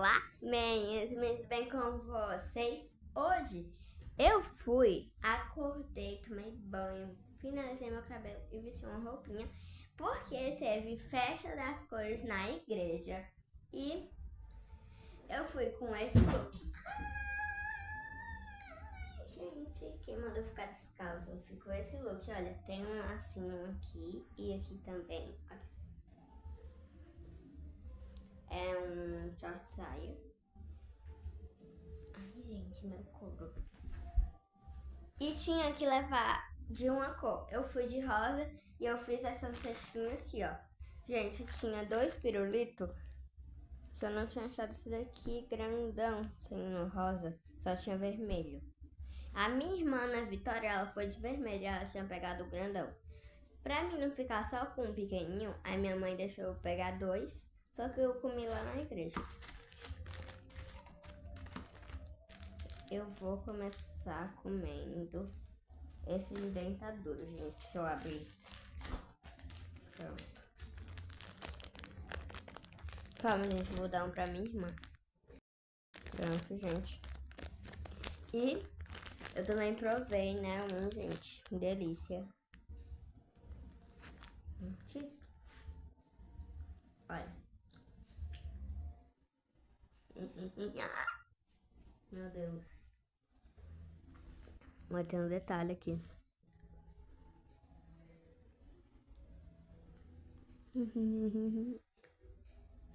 Olá, meninas, bem com vocês? Hoje eu acordei, tomei banho, finalizei meu cabelo e vesti uma roupinha porque teve festa das cores na igreja e eu fui com esse look. Ai, gente, quem mandou ficar descalço? Eu fui com esse look, olha, tem um lacinho aqui e aqui também, olha. É um short saia. Ai, gente, meu couro. E tinha que levar de uma cor. Eu fui de rosa e eu fiz essas festinhas aqui, ó. Gente, tinha 2 pirulitos que eu não tinha achado esse daqui grandão, sem rosa. Só tinha vermelho. A minha irmã, Ana Vitória, ela foi de vermelho e ela tinha pegado o grandão. Pra mim não ficar só com um pequenininho, aí minha mãe deixou eu pegar 2. Só que eu comi lá na igreja. Eu vou começar comendo esse de dentadura, gente, se eu abrir. Pronto. Calma, gente, vou dar um pra minha irmã. Pronto, gente. E eu também provei, né, gente, delícia. Olha. Meu Deus. Mas tem um detalhe aqui.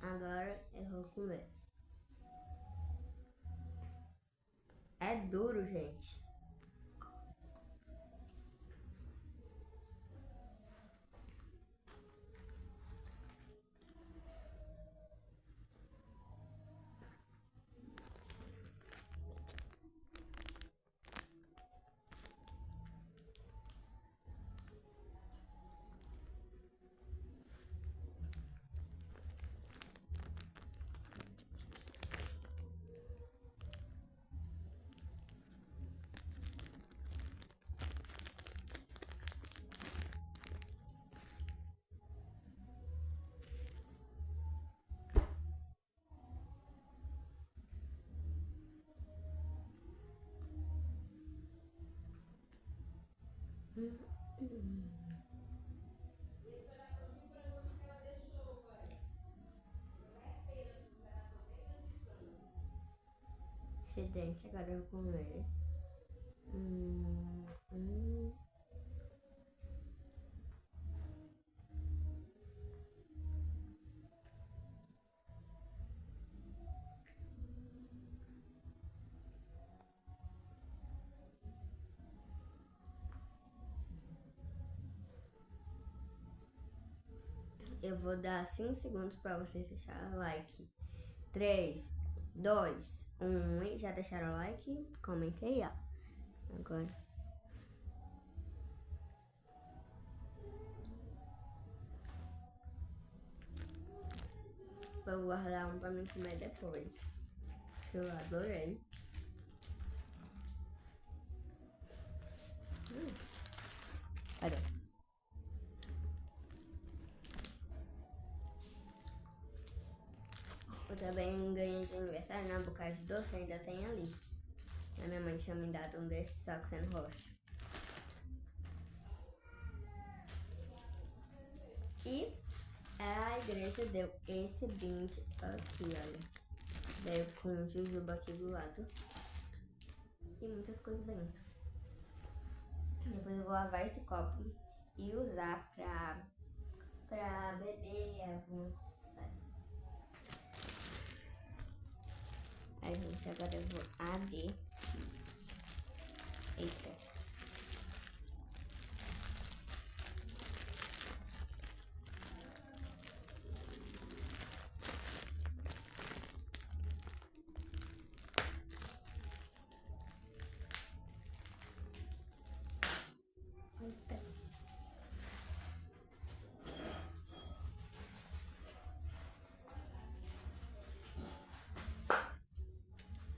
Agora eu vou comer. É duro, gente. Esse dente agora eu vou comer. Eu vou dar 5 segundos pra vocês deixarem o like. 3, 2, 1. E já deixaram o like? Comentei, ó. Agora. Vou guardar um pra mim comer depois. Que eu adorei. Olha. Eu também ganhei de aniversário na Bocage de Doce, ainda tem ali. A minha mãe tinha me dado um desses, só que sendo roxo. E a igreja deu esse brinde aqui, olha. Veio com jujuba aqui do lado. E muitas coisas dentro. Depois eu vou lavar esse copo e usar pra beber. Aí, gente, agora eu vou abrir. Eita. Eita.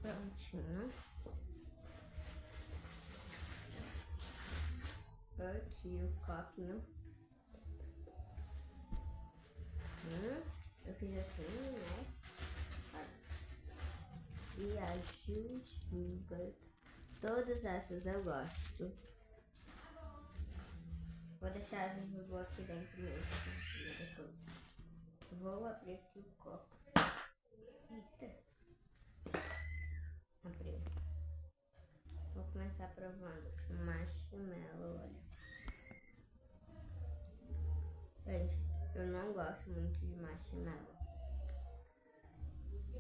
Prontinho. Aqui o copinho. Eu fiz assim, né? e as jujubas. Todas essas eu gosto. Vou deixar a jujuba aqui dentro mesmo. Depois. Vou abrir aqui o copo. Eita. Abriu. Vou começar provando o marshmallow, olha. Gente, eu não gosto muito de marshmallow.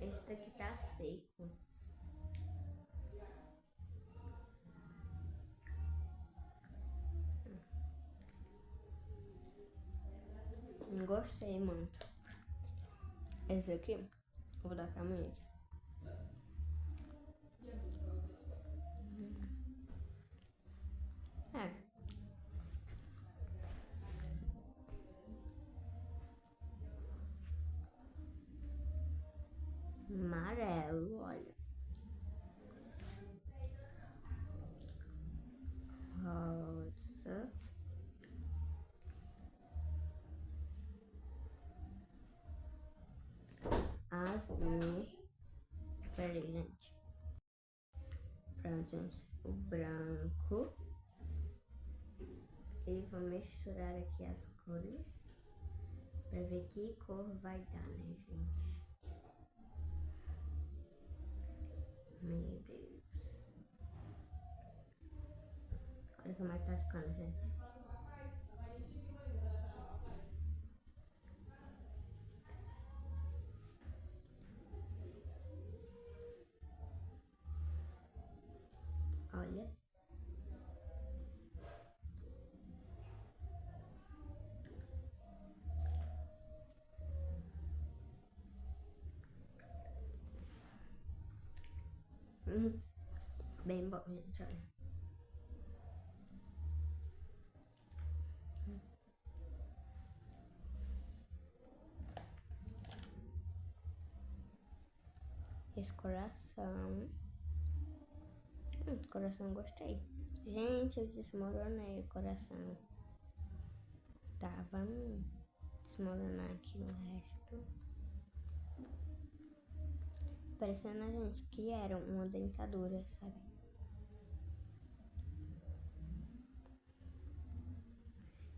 Esse daqui tá seco. Não gostei muito. Esse aqui, eu vou dar pra mãe. É. Amarelo, olha. Rosa. Azul. Peraí, gente. Pronto, gente. O branco. E vou misturar aqui as cores. Pra ver que cor vai dar, né, gente? Meu Deus. Olha como é que tá ficando, gente. Olha. Bem bom, gente, olha. Esse coração. Coração gostei. Gente, eu desmoronei o coração. Tá, vamos desmoronar aqui o resto. Parecendo a gente que era uma dentadura, sabe?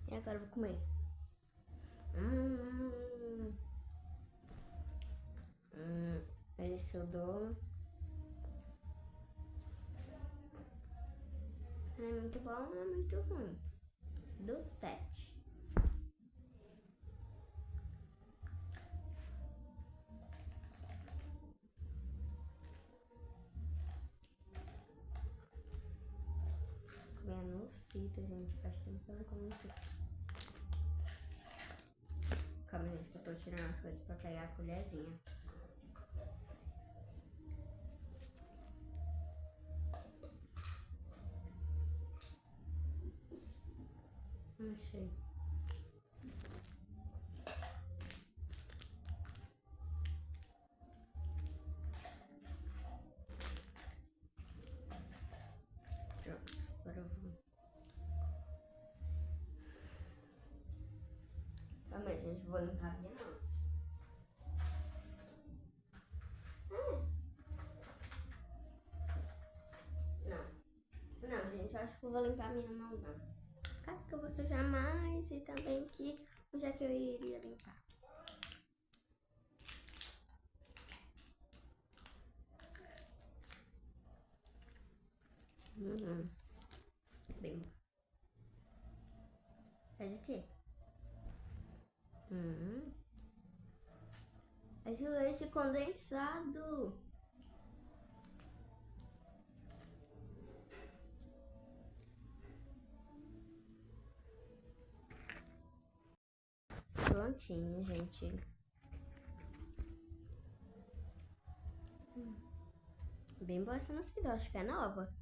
E agora eu vou comer. Esse eu dou. Não é muito bom, não é muito ruim. Do 7. Comendo no sítio, gente. Faz tempo que eu não como no sítio. Calma, gente, eu tô tirando as coisas pra pegar a colherzinha. Achei. Pronto, agora eu vou. Calma aí, gente, vou limpar a minha mão. Não, gente, eu acho que eu vou limpar minha mão, não. Caso que eu vou sujar mais e também que onde é que eu iria limpar. Bem bom. É de quê? É de leite condensado. Prontinho, gente. Bem boa essa mosquita, acho que é nova.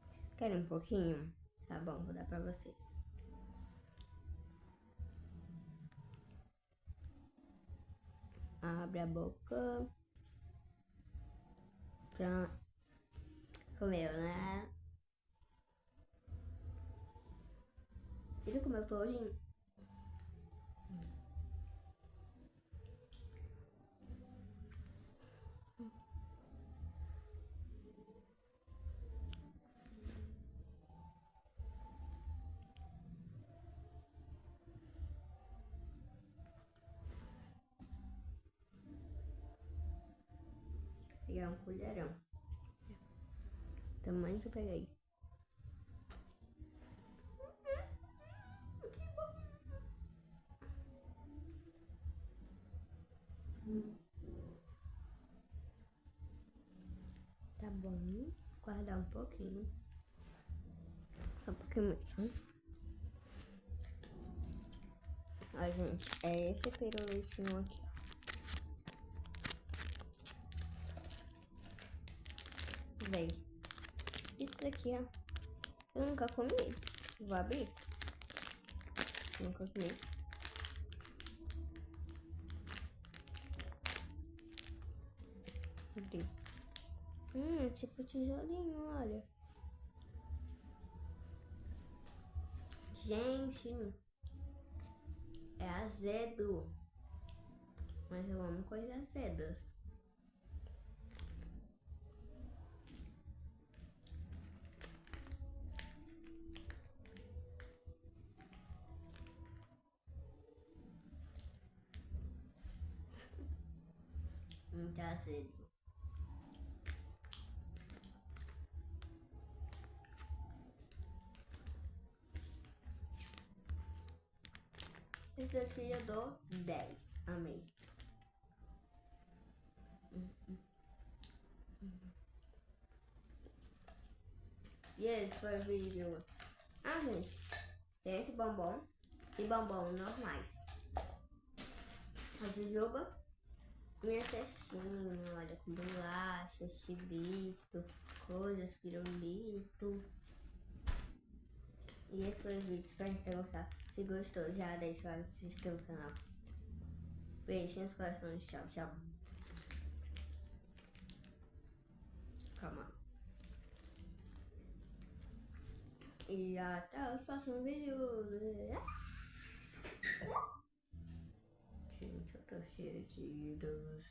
Vocês querem um pouquinho? Tá bom, vou dar pra vocês. Abre a boca. Pronto. Comeu, né? E Viu como eu tô hoje? Pegar um colherão. Tamanho que eu peguei. Tá bom. Guardar um pouquinho. Só um pouquinho mesmo. Ó, gente, é esse pirulitinho aqui, ó. Véi, isso daqui, ó, eu nunca comi. Vou abrir. Nunca comi. Abri. É tipo tijolinho, olha. Gente, é azedo. Mas eu amo coisas azedas. Muito azedo. Esse daqui eu dou 10. Amei. E esse foi o vídeo. Ah, gente, tem esse bombom e bombom normais. A jujuba, minha cestinha, olha, com bolacha, chibito, coisas, pirulito. E esse foi o vídeo, espero que tenham gostado. Se gostou, já deixa o like, se inscreva no canal. Beijinhos, corações, tchau, tchau. Calma. E até os próximos vídeos. Gente, eu tô cheia de ídolos.